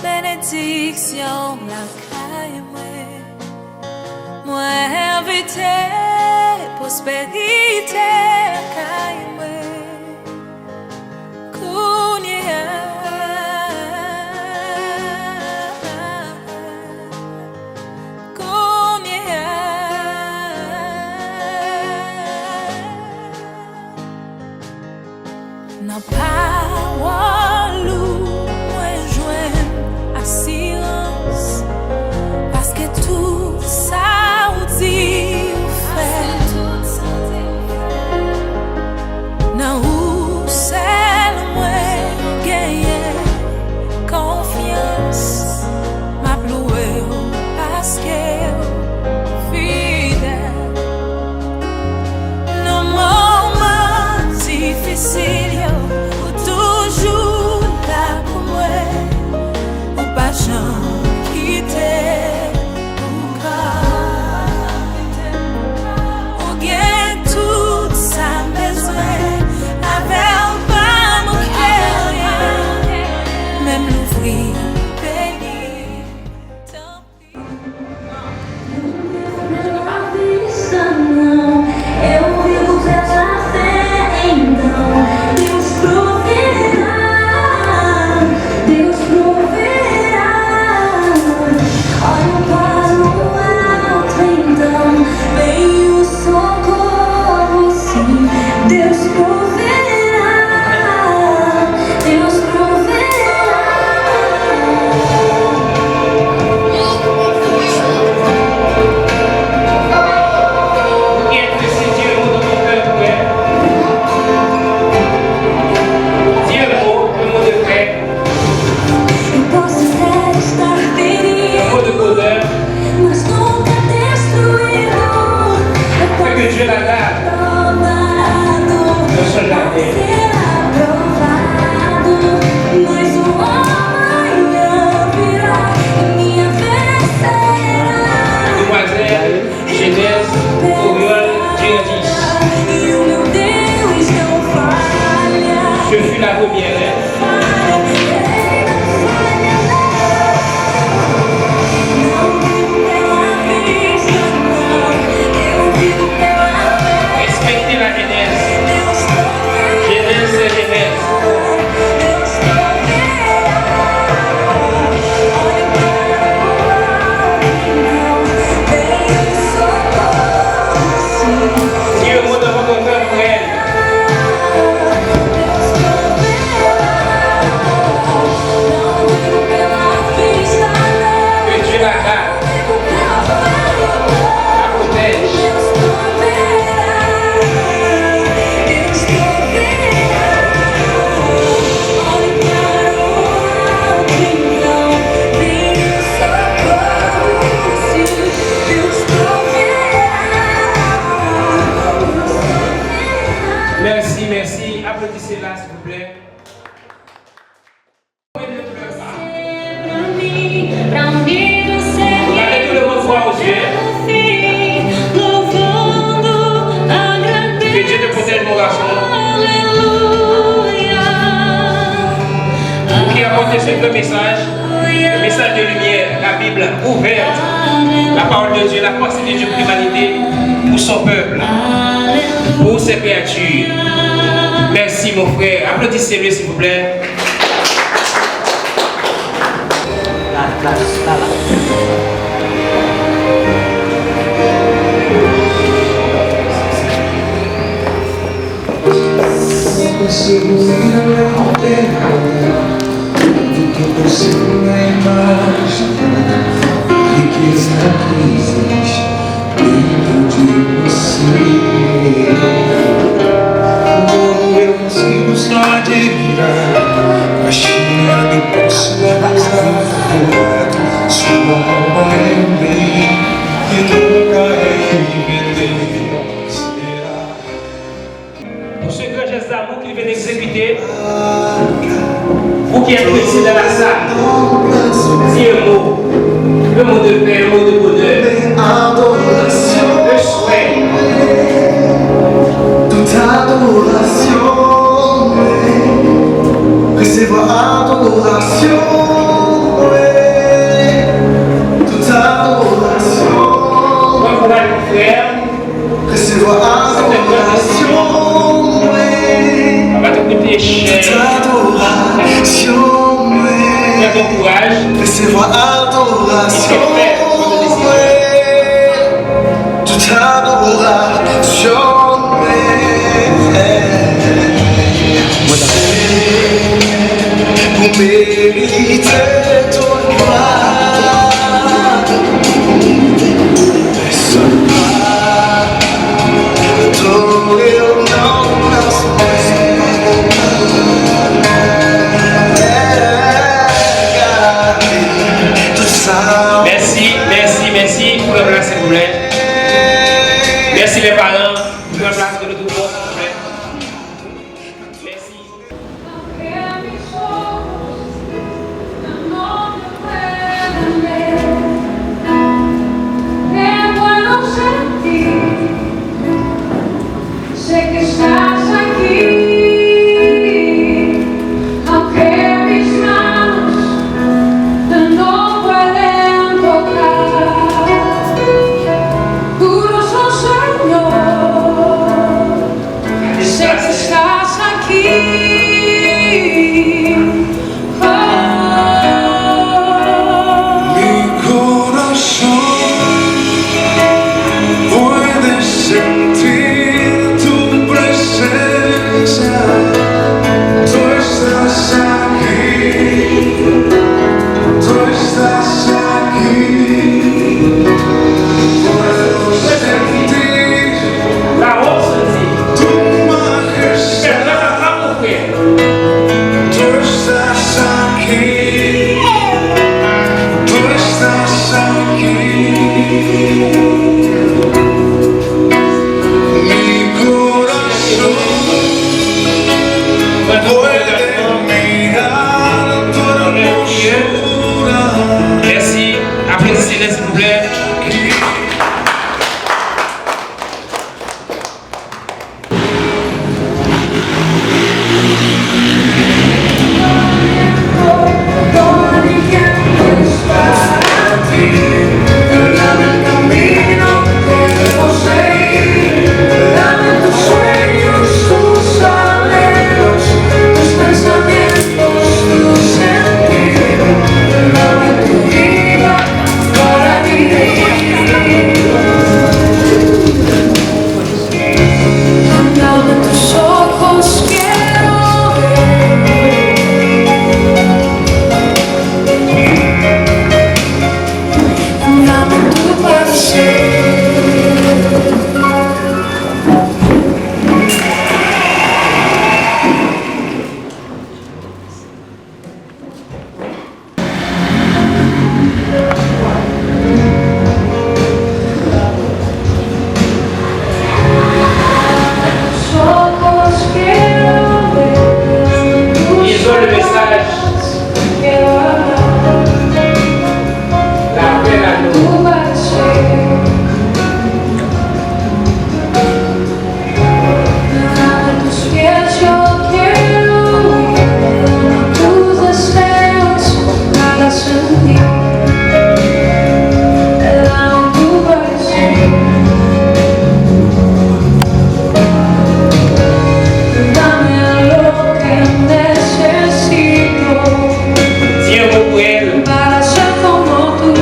Bénédiction la caille moi invité prospérité la caille n'a pas walou silence parce que tout ça ou dit ou fait non où c'est moi gagner confiance m'a ploué parce que fidèle nos moments difficiles ou toujours là pour moi passion qui t'est ou gain tout ça besoin avec pas mon cœur même l'ouvrir béni tant pis eu vivo pela fé então Deus proverá Deus proverá olho para o alto então vem o socorro sim Deus proverá Deus proverá Dieu la garde, ne se jamais. Demoiselle, Genèse, Oriol, Géodis. Je fus la première. Respectez la Genèse. Genèse, c'est Genèse. Dieu mot de votre cœur pour elle. Que Dieu la garde, la protège. Merci, merci. Applaudissez-la, s'il vous plaît. Regardez tout le monde droit aux yeux. Que Dieu te protège, mon garçon. Vous qui apportez ce message, le message de lumière, la Bible ouverte, la parole de Dieu, la pensée de Dieu pour l'humanité, pour son peuple, pour ses créatures. Merci mon frère. Applaudissez-le s'il vous plaît. Là. Do que eu consigo na imagem, riqueza que existe dentro de você. Como eu consigo só admirar, apaixonado por sua beleza. Sua alma é um bem que nunca é vender. Pour ce grand geste d'amour qu'il vient d'exécuter, vous qui êtes ici dans la salle, dis un mot, le mot de paix, le mot de bonheur, le souhait Recevra adoration, On va t'écouter, cher. adoration, Prends ton courage. recevra adoration, toute adoration, pour mériter ton gloire. Personne pas adorer au nom de Merci, merci, merci. Pour le place, s'il vous plaît. Merci les parents. Pour le place de tout le monde, s'il vous plaît. Merci. Sé que estás aquí, aunque mis manos no pueden tocar. Puros son Señor, sé que estás aquí. Oh. Mi corazón puede sentir tu presencia. Tú estás aquí, tú estás aquí. Puedo sentir La robe, tu majestad. perdón, la femme, mon frère. Tú estás aquí, tú estás aquí. Mi corazón puede mirar tu hermosura. Merci. Applaudissez-les, s'il vous plaît. Todo mi tiempo es para ti. Dame el camino que debo seguir. Dame tus sueños, tus anhelos, tus pensamientos, tu sentir. Dame tu vida para vivir. Dame tus ojos, quiero ver. Dame tu parecer. Tus ojos quiero ver. Ils ont le message. Quiero hablar. La paix, la Tu parecer. Dame tus pies, yo quiero ir. Dame tus deseos para sentir. Dame tu parecer. Dame lo que necesito Dis un mot pour elle. para ser como tú.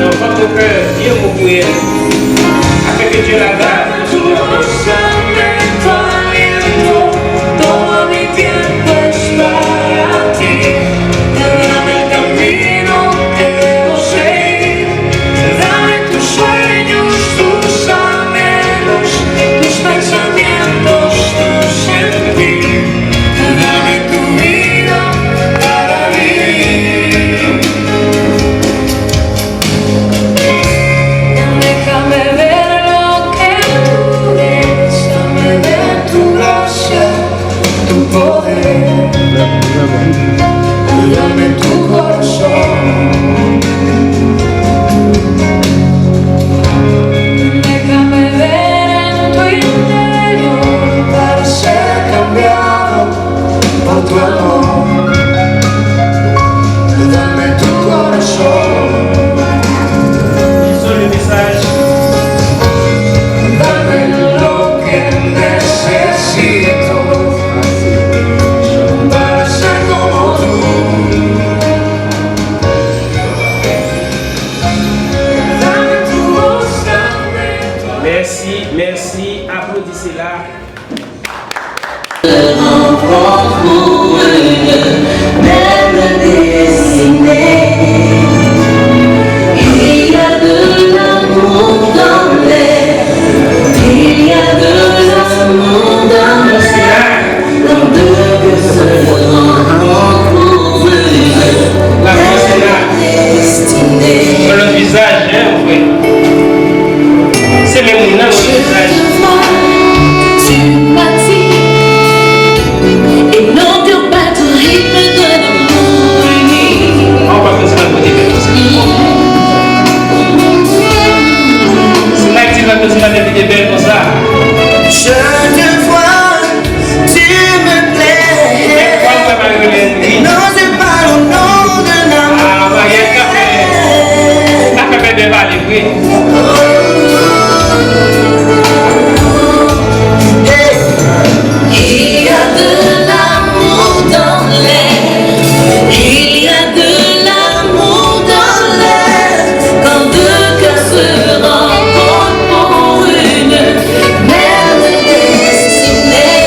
Dans votre cœur, dis un mot pour elle. Afin que Dieu la garde. Tu rozamiento, aliento, todo mi tiempo es para ti. Dame el camino que debo seguir. Dame tus sueños, tus anhelos, tus pensamientos, tu sentir. Dame tu vida para vivir. Déjame ver lo que tú eres, dame de tu gracia, tu poder, dame tu corazón. Déjame ver en tu interior para ser cambiado por tu amor. Dame tu corazón. Ils ont le message. Dame Merci, merci. Applaudissez-la. Il y a de l'amour dans l'air, il y a de l'amour dans l'air, dans deux que se rencontrent pour La voix est là. destinée. Dans le visage, hein, en fait. C'est même dans le visage. Tu m'attires et non de battre au rythme de l'amour uni. On va faire ça dans le côté de c'est là que tu vas faire ça dans le côté de comme ça. Je te vois, tu me plais. Et non, c'est pas le nom de l'amour. Ah, bah, il y a un café. Un café de valet, oui. Il y a de l'amour dans l'air, il y a de l'amour dans l'air, quand deux cœurs se rencontrent pour une même destinée.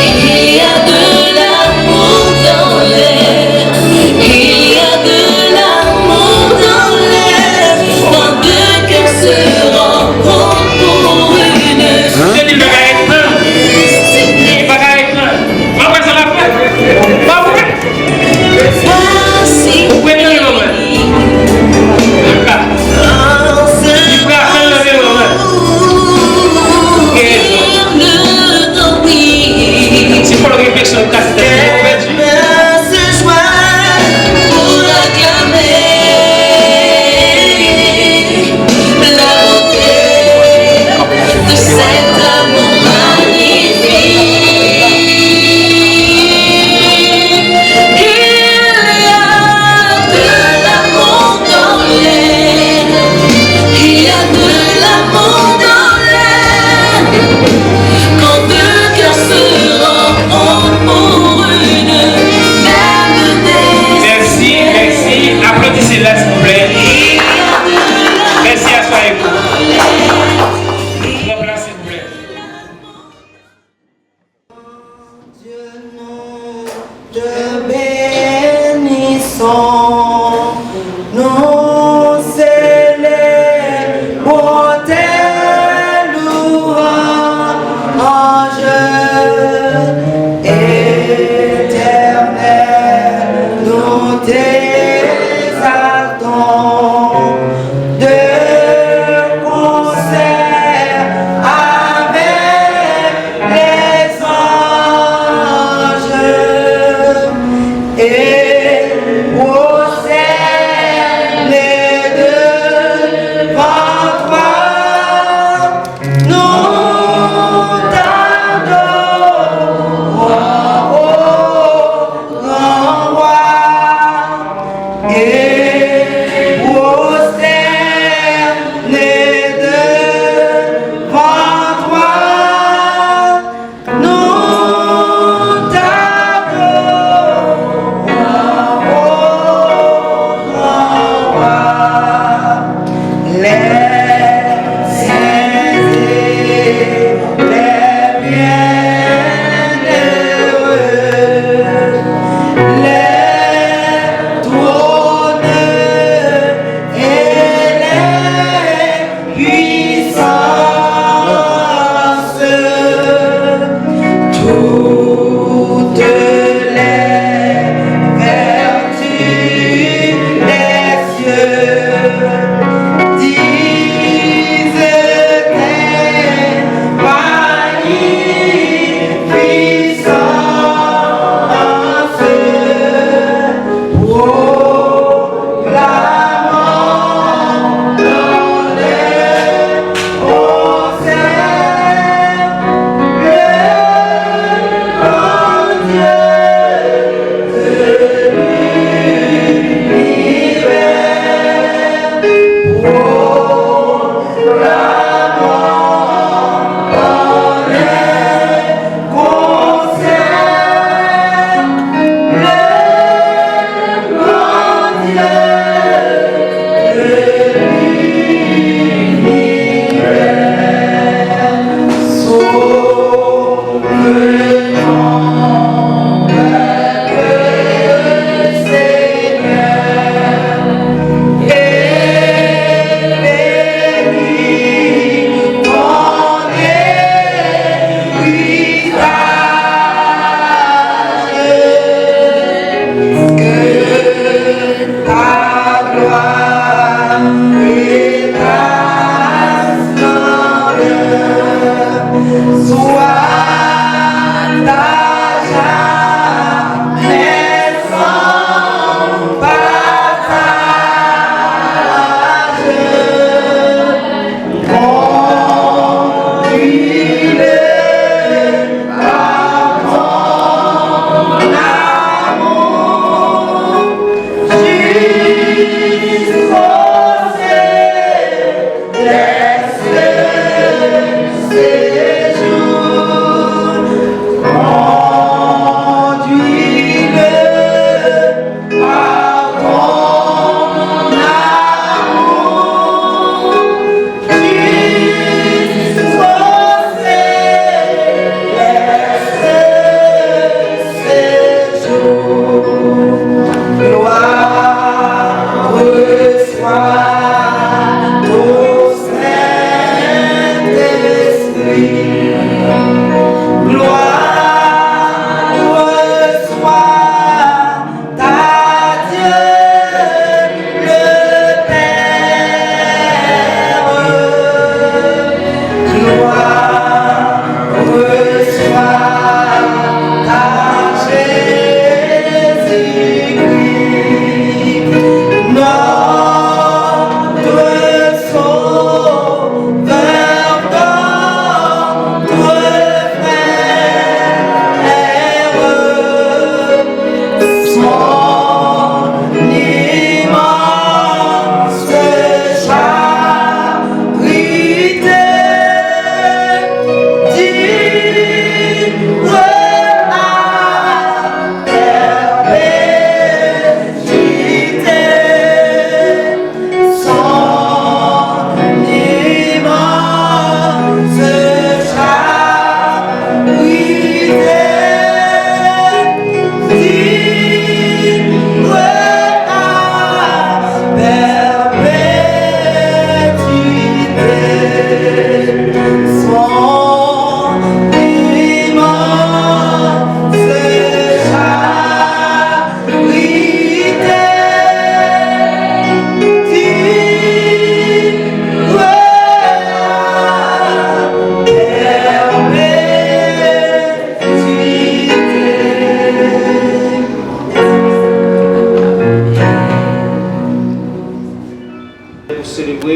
Il y a de l'amour dans l'air, il y a de l'amour dans l'air,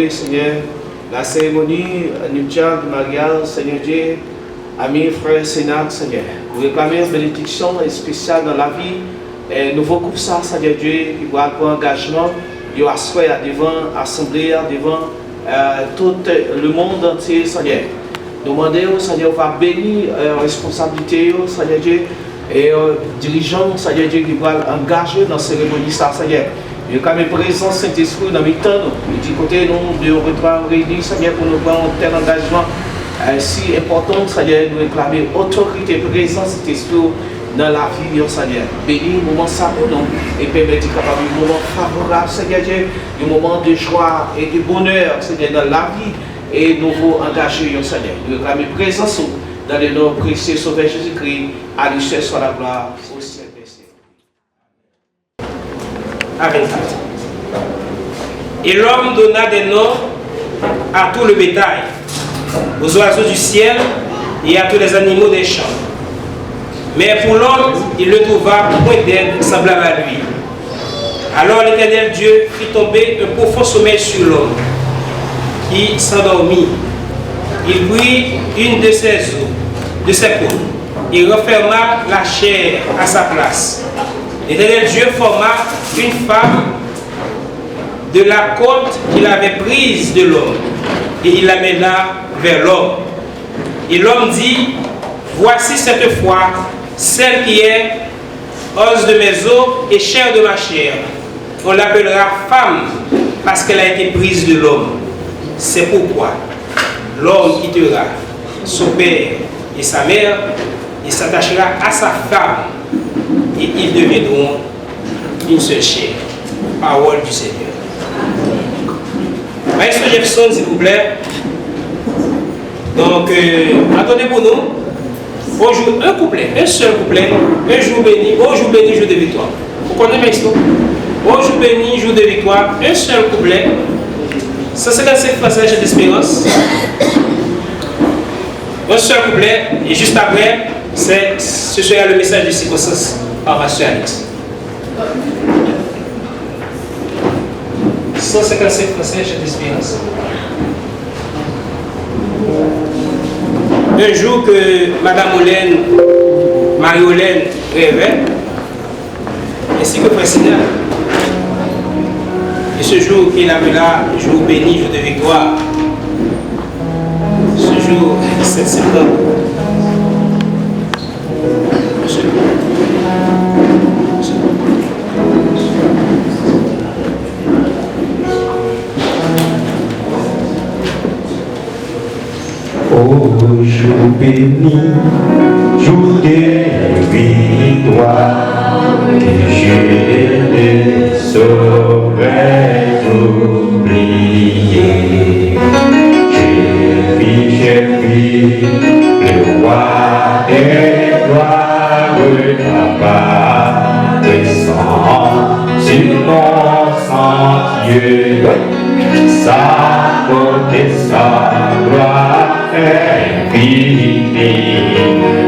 Seigneur, la cérémonie nuptiale du mariage, Seigneur Dieu, amis, frères, Seigneur, Seigneur. Vous réclamez une bénédiction spéciale dans la vie. Et nouveau couple ça, Seigneur Dieu, qui va avoir engagement, il va asseoir devant l'Assemblée, devant tout le monde entier, Seigneur. Demandez, Seigneur, va bénir la responsabilité, Seigneur Dieu, et dirigeants, Seigneur Dieu, qui va engager dans la cérémonie, ça, Seigneur. Il y a quand même présence Saint-Esprit dans le temps. Du côté, nous devons retrouver réunis, Seigneur, pour nous prendre un tel engagement si important, Seigneur, nous réclamer autorité, présence Saint-Esprit dans la vie, Seigneur. Bénis le moment ça pour nous et permettez capable un moment favorable, Seigneur Dieu, un moment de joie et de bonheur, Seigneur, dans la vie et nous vous engager, Seigneur. Nous réclamer présence dans le nom précieux Sauveur Jésus-Christ. À lui seul soit la gloire au ciel. À 24. Et l'homme donna des noms à tout le bétail, aux oiseaux du ciel et à tous les animaux des champs. Mais pour l'homme, il ne trouva point d'aide semblable à lui. Alors l'Éternel Dieu fit tomber un profond sommeil sur l'homme, qui s'endormit. Il prit une de ses peaux. Il referma la chair à sa place. L'Éternel Dieu forma une femme de la côte qu'il avait prise de l'homme, et il l'amena vers l'homme. Et l'homme dit, voici cette fois celle qui est os de mes os et chair de ma chair. On l'appellera femme parce qu'elle a été prise de l'homme. C'est pourquoi l'homme quittera son père et sa mère et s'attachera à sa femme, et ils deviendront une seule chair. Parole du Seigneur. Maestro Jefferson, s'il vous plaît. Donc, attendez pour nous. Bonjour, un couplet, un seul couplet. Un jour béni, jour de victoire. Vous connaissez Maestro? Jour béni, jour de victoire. Un seul couplet. 155 passages d'espérance. Un seul couplet. Et juste après, ce sera le message de circonstance par Pasteur Alex. 155 passages d'espérance. Un jour que Madame Marie-Hélène rêvait, ainsi que Président, et ce jour qu'il appela jour béni, jour de victoire, ce jour 7 septembre, jour béni, jour de victoire, je ne saurais oublier. J'ai vu sa beauté, sa gloire infinie,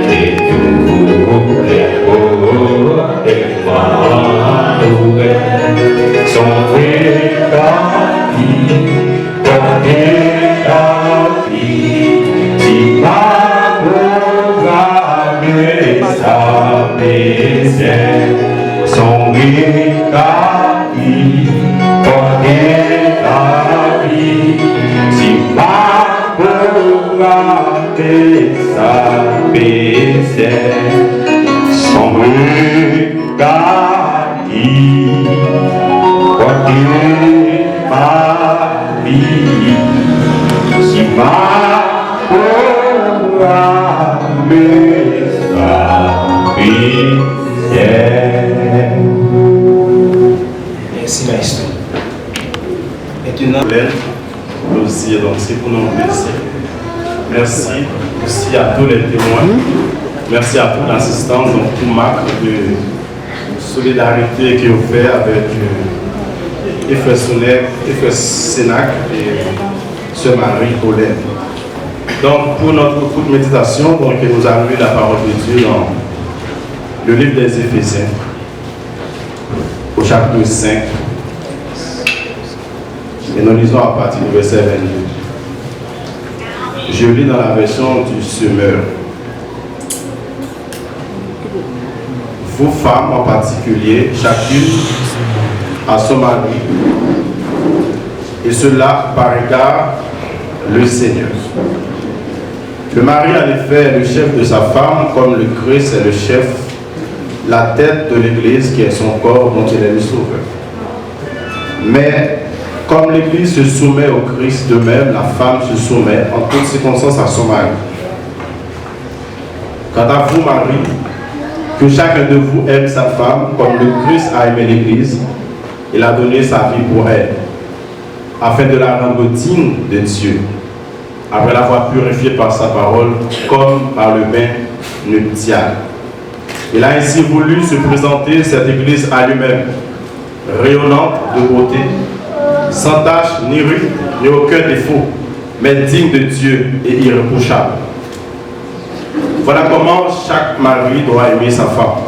et tous les hauts étoiles sont rétablis, portés la vie, si ma programme sa paix sont rétablis, portés la vie, si ma programme sa paix sont rétablis, portés ma vie, si ma programme sa paix. Merci, maestro. Maintenant, nous aussi, donc c'est pour nous plaisir. Merci aussi à tous les témoins. Merci à toute l'assistance, donc pour marque de solidarité que vous faites avec Frère Sénac et Sœur Marie-Pauline. Donc pour notre courte méditation, donc, nous allons lire la parole de Dieu dans le livre des Éphésiens, au chapitre 5. Et nous lisons à partir du verset 22. Je lis dans la version du Semeur. Vous femmes en particulier, chacune à son mari, et cela par égard le Seigneur. Le mari en effet est le chef de sa femme, comme le Christ est le chef, la tête de l'Église qui est son corps dont il est le sauveur. Mais comme l'Église se soumet au Christ, de même la femme se soumet en toutes circonstances à son mari. Quant à vous, Marie, que chacun de vous aime sa femme comme le Christ a aimé l'Église, il a donné sa vie pour elle, afin de la rendre digne de Dieu, après l'avoir purifiée par sa parole, comme par le bain nuptial. Il a ainsi voulu se présenter cette Église à lui-même, rayonnante de beauté, sans tache, ni ride, ni aucun défaut, mais digne de Dieu et irréprochable. Voilà comment chaque mari doit aimer sa femme,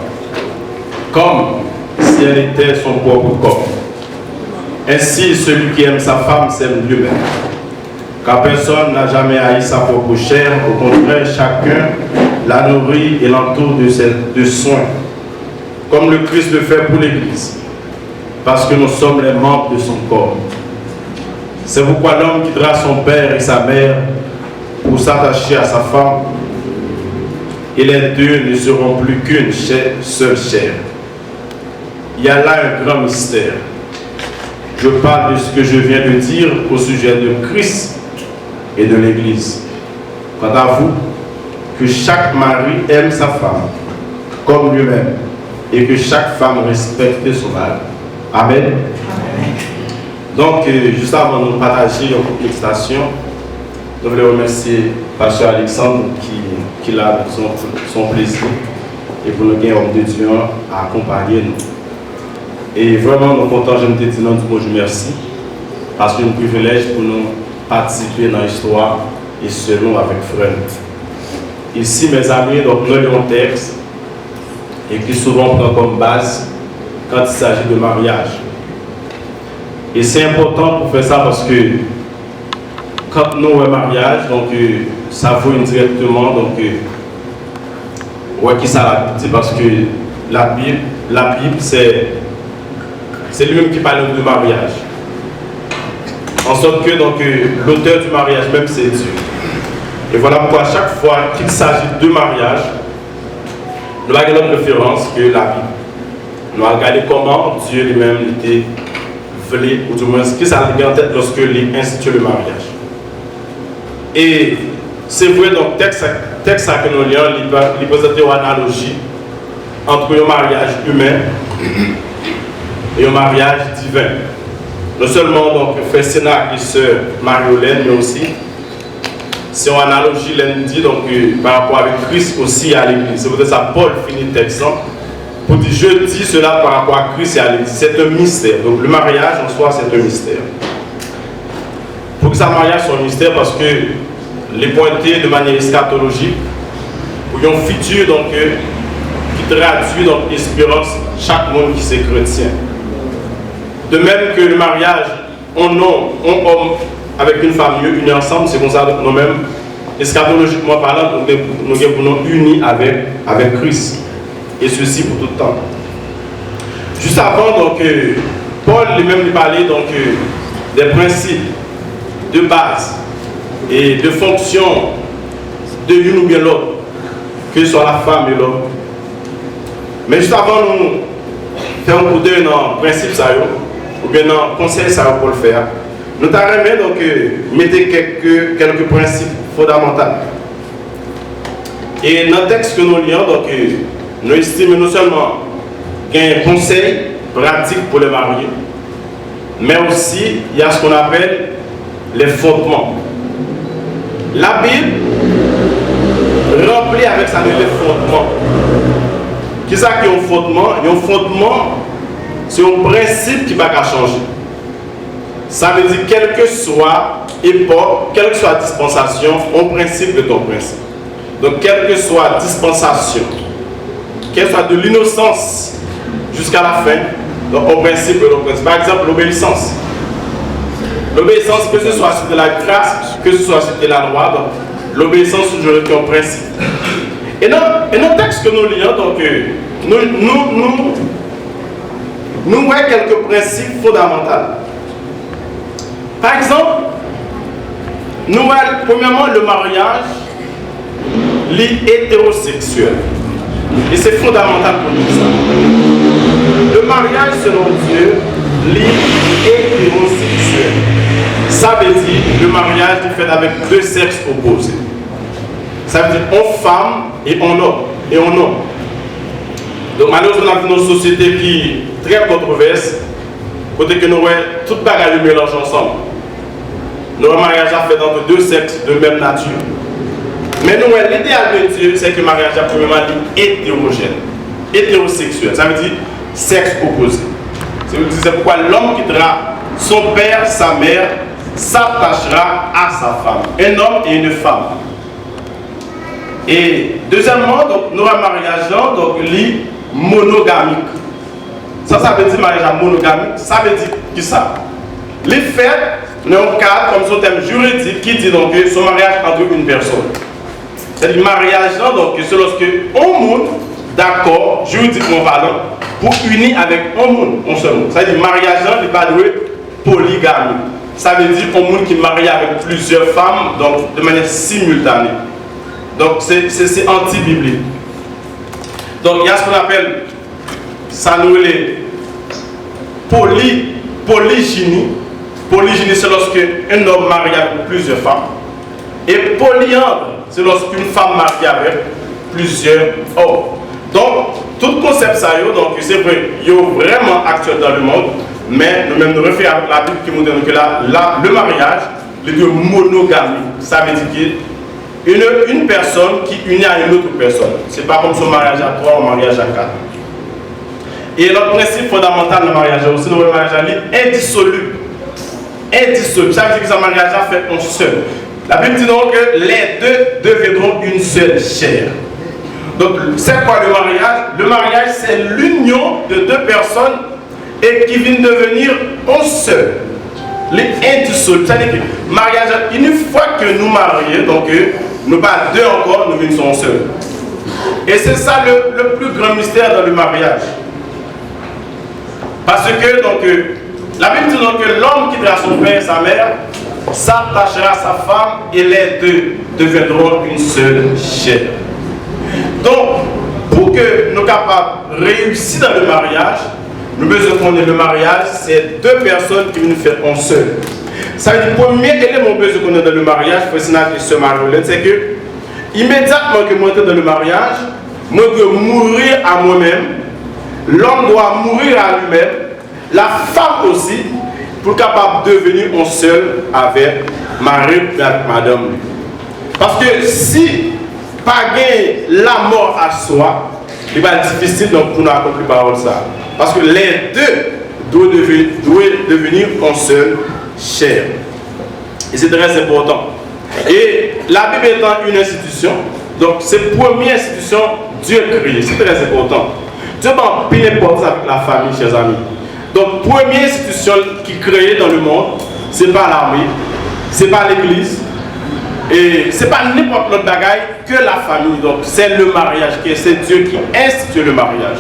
comme si elle était son propre corps. Ainsi, celui qui aime sa femme s'aime lui-même, car personne n'a jamais haï sa propre chair, au contraire, chacun la nourrit et l'entoure de soins, comme le Christ le fait pour l'Église, parce que nous sommes les membres de son corps. C'est pourquoi l'homme quittera son père et sa mère pour s'attacher à sa femme, et les deux ne seront plus qu'une seule chair. Il y a là un grand mystère. Je parle de ce que je viens de dire au sujet de Christ et de l'Église. Quant à vous, que chaque mari aime sa femme comme lui-même et que chaque femme respecte son mari. Amen. Amen. Donc, juste avant de nous partager une méditation, nous voulons remercier Pasteur Alexandre qui a son plaisir et pour nous gagner homme de Dieu à accompagner nous. Et vraiment, nous sommes contents, je me dis du mot merci, parce que c'est un privilège pour nous participer dans l'histoire et selon avec frère. Ici, mes amis, donc, nous avons un texte et qui souvent prend comme base quand il s'agit de mariage. Et c'est important pour faire ça parce que quand nous avons un mariage, donc ça vaut indirectement, donc ouais, qui ça la Bible, parce que la Bible c'est lui-même qui parle de mariage. En sorte que donc l'auteur du mariage même c'est Dieu. Et voilà pourquoi à chaque fois qu'il s'agit de mariage, nous avons une référence que la Bible. Nous allons regarder comment Dieu lui-même était voulu, ou du moins ce qu'il s'est en tête lorsque il institue le mariage. Et c'est vrai, donc, texte que nous lisons, il présente une analogie entre un mariage humain et un mariage divin. Non seulement donc Frère Sénac et Sœur Marie-Hélène, mais aussi, c'est une analogie, l'un dit, donc, par rapport avec Christ aussi à l'Église. C'est pour ça Paul finit le texte pour dire, je dis cela par rapport à Christ et à l'Église. C'est un mystère. Donc le mariage en soi, c'est un mystère. ça, mariage, c'est un mystère parce que les pointés de manière eschatologique pour un futur donc, qui traduit donc l'espérance chaque monde qui s'est chrétien. De même que le mariage, un homme avec une femme unis ensemble, c'est comme ça nous-mêmes, eschatologiquement parlant, nous sommes unis avec Christ. Et ceci pour tout le temps. Juste avant, donc, Paul lui-même parlait donc, des principes de base et de fonction de l'une ou bien l'autre, que ce soit la femme et l'homme. Mais juste avant, nous faisons un coup d'œil dans le principe, ou bien dans le conseil pour le faire. Nous t'arrêtons donc mettre quelques principes fondamentaux. Et dans le texte que nous lisons, donc, nous estimons non seulement qu'il y a un conseil pratique pour les mariés, mais aussi il y a ce qu'on appelle les fondements. La Bible remplit avec ça les fondements. Qu'est-ce qui est un fondement? Un fondement, c'est un principe qui ne va pas changer. Ça veut dire, quelle que soit époque, quelle que soit dispensation, un principe de ton principe. Donc, quelle que soit dispensation, qu'elle soit de l'innocence jusqu'à la fin, donc au principe de l'obéissance. Par exemple, l'obéissance. L'obéissance, que ce soit de la grâce, que ce soit de la loi, donc l'obéissance toujours est un principe. Et dans le texte que nous lisons, donc, nous voyons quelques principes fondamentaux. Par exemple, nous voyons premièrement le mariage, l'hétérosexuel. Et c'est fondamental pour nous ça. Le mariage selon Dieu, l'hétérosexuel. Ça veut dire le mariage est fait avec deux sexes opposés. Ça veut dire en femme et en homme. Donc malheureusement, on a une société qui est très controverse, côté que nous voyons toute bagarre mélange ensemble. Nous avons un mariage fait entre deux sexes de même nature. Mais nous, l'idéal de Dieu, c'est que le mariage a premièrement dit hétérogène, hétérosexuel. Ça veut dire sexe opposé. C'est pourquoi l'homme quittera son père, sa mère, s'attachera à sa femme. Un homme et une femme. Et deuxièmement, donc, nous avons un mariage donc, monogamique. Ça veut dire mariage monogamique. Ça veut dire qui ça? Les faits, nous avons un cadre comme son thème juridique qui dit donc que ce mariage entre une personne. C'est-à-dire mariage, donc c'est lorsque on monde d'accord, juridiquement parlant, pour unir avec un monde, on seul monde. C'est-à-dire mariage, n'est pas de polygamie. Ça veut dire un monde qui est marié avec plusieurs femmes, donc de manière simultanée. Donc c'est anti-biblique. Donc il y a ce qu'on appelle, ça nous est polygynie. Polygynie, c'est lorsque un homme marié avec plusieurs femmes. Et polyandre, c'est lorsqu'une femme mariée avec plusieurs hommes. Donc, tout concept ça, donc c'est vrai, il est vraiment actuel dans le monde, mais nous-mêmes nous référons à la Bible qui nous dit que le mariage, est de monogamie. Ça veut dire qu'une personne qui unit à une autre personne. Ce n'est pas comme son mariage à trois ou mariage à quatre. Et l'autre principe fondamental du mariage, aussi le mariage indissoluble. Indissoluble. Ça veut dire que ce mariage a fait un seul. La Bible dit donc que les deux deviendront une seule chair. Donc, c'est quoi le mariage? Le mariage, c'est l'union de deux personnes et qui viennent devenir un seul. Les indissolubles. C'est-à-dire que le mariage, une fois que nous marions, donc nous pas deux encore, nous venons seuls. Et c'est ça le plus grand mystère dans le mariage. Parce que donc, la Bible dit donc que l'homme quittera son père et sa mère, s'attachera à sa femme et les deux deviendront une seule chair. Donc, pour que nous soyons capables de réussir dans le mariage, nous devons connaître le mariage, c'est deux personnes qui viennent faire un seul. Ça veut dire que le premier élément que nous connaître dans le mariage, c'est que immédiatement que moi suis dans le mariage, moi dois mourir à moi-même, l'homme doit mourir à lui-même, la femme aussi, pour capable de devenir un seul avec Marie et avec madame. Parce que si pas gagner la mort à soi, il va être difficile donc, pour nous accomplir parole ça. Parce que les deux doivent devenir un seul chair. Et c'est très important. Et la Bible étant une institution, donc c'est la première institution Dieu créée, c'est très important. Dieu n'a pas d'importance avec la famille, chers amis. Donc, première institution qui est créée dans le monde, ce n'est pas l'armée, ce n'est pas l'église, et ce n'est pas n'importe quel bagaille que la famille. Donc, c'est le mariage, c'est Dieu qui institue le mariage.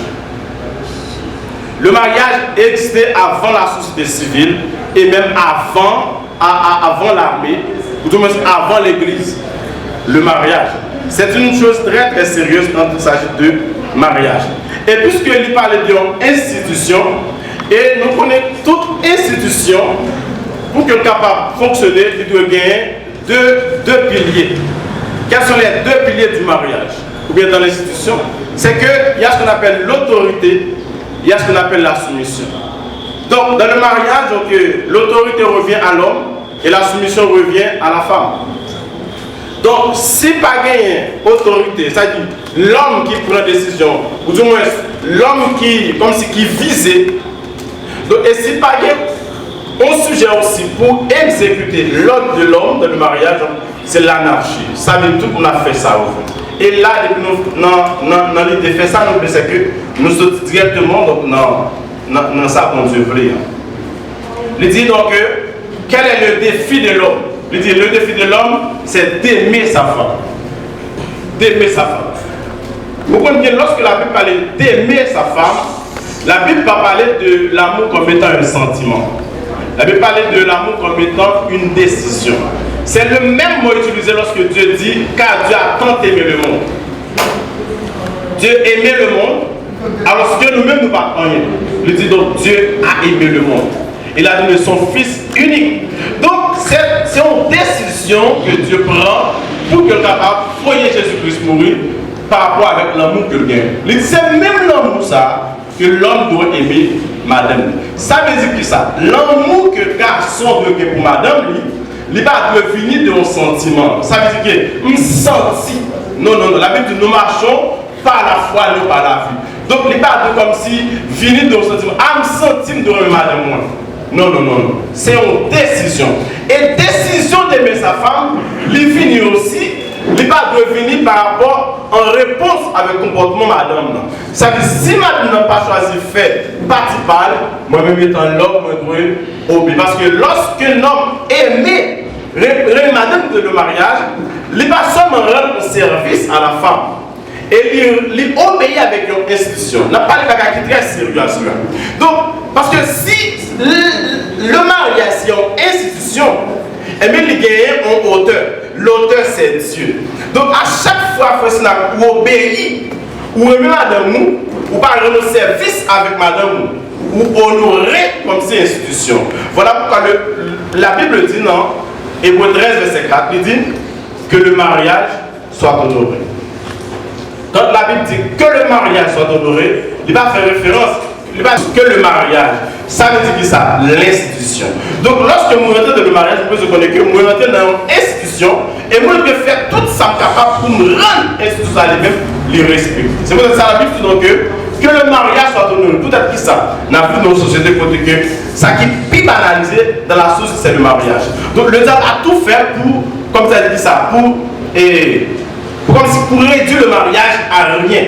Le mariage existait avant la société civile et même avant l'armée, ou du moins avant l'église. Le mariage, c'est une chose très très sérieuse quand il s'agit de mariage. Et puisqu'il parlait d'une institution, et nous connaissons toute institution, pour qu'elle soit capable de fonctionner, il doit gagner deux piliers. Quels sont les deux piliers du mariage? Ou bien dans l'institution? C'est qu'il y a ce qu'on appelle l'autorité, il y a ce qu'on appelle la soumission. Donc, dans le mariage, l'autorité revient à l'homme et la soumission revient à la femme. Donc, si pas gagné autorité, c'est-à-dire l'homme qui prend décision, ou du moins l'homme qui, comme si qui visait, donc, et si pas gagné, on suggère aussi pour exécuter l'ordre de l'homme dans le mariage, c'est l'anarchie. Ça veut dire tout qu'on a fait ça au fond. Et là, depuis nous l'idée de faire ça, nous pensons que nous sommes directement dans ça qu'on Dieu voulait. Il dit donc quel est le défi de l'homme? Il dit le défi de l'homme, c'est d'aimer sa femme. D'aimer sa femme. Vous comprenez, lorsque la Bible parle d'aimer sa femme, la Bible va parler de l'amour comme étant un sentiment. La Bible parle de l'amour comme étant une décision. C'est le même mot utilisé lorsque Dieu dit car Dieu a tant aimé le monde. Dieu aimait le monde, alors que nous-mêmes nous partons rien. Il dit donc Dieu a aimé le monde. Il a donné son Fils unique. Donc c'est une décision que Dieu prend pour qu'il soit capable de foyer Jésus-Christ mourir par rapport avec l'amour qu'il gagne. Il dit c'est même l'amour ça que l'homme doit aimer madame. Ça veut dire que ça, l'amour que le garçon doit aimer pour madame, il ne va pas venir de un sentiment. Ça veut dire que nous senti. Non, la Bible dit nous marchons par la foi, non par la vie. Donc il ne va pas comme si venir de un sentiment. Ah, je sens de aimer madame moi. Non. C'est une décision. Et décision d'aimer sa femme, il finit aussi, il va devenir par rapport en réponse avec le comportement madame. Ça veut dire si madame n'a pas choisi de faire partie pâle, moi-même étant l'homme, je dois obéir. Parce que lorsque l'homme aimait madame de le mariage, il va seulement rendre un service à la femme. Et il obéit avec une institution. On n'a pas de bagages qui est très sérieux à cela. Donc, parce que si le mariage c'est une institution, et bien il gagne un auteur. L'auteur c'est Dieu. Donc à chaque fois que vous obéissez, ou aimez madame, ou pas rendre service avec madame, ou honorer comme si institution. Voilà pourquoi la Bible dit non, Hébreux 13 verset 4, il dit que le mariage soit honoré. Quand la Bible dit que le mariage soit honoré, il va faire référence, il va dire que le mariage, ça veut dire que ça, l'institution. Donc lorsque vous rentrez dans le mariage, vous pouvez se connaître que vous rentrez dans une institution et moi je peux faire tout ça capable pour me rendre l'institution à lui-même, les respecter. C'est pour ça que la Bible dit donc que le mariage soit honoré. Peut-être que ça n'a plus dans nos sociétés côté que ça qui est plus banalisé dans la société, c'est le mariage. Donc le diable a tout fait pour, comme ça dit ça, comme si pour réduire le mariage à rien.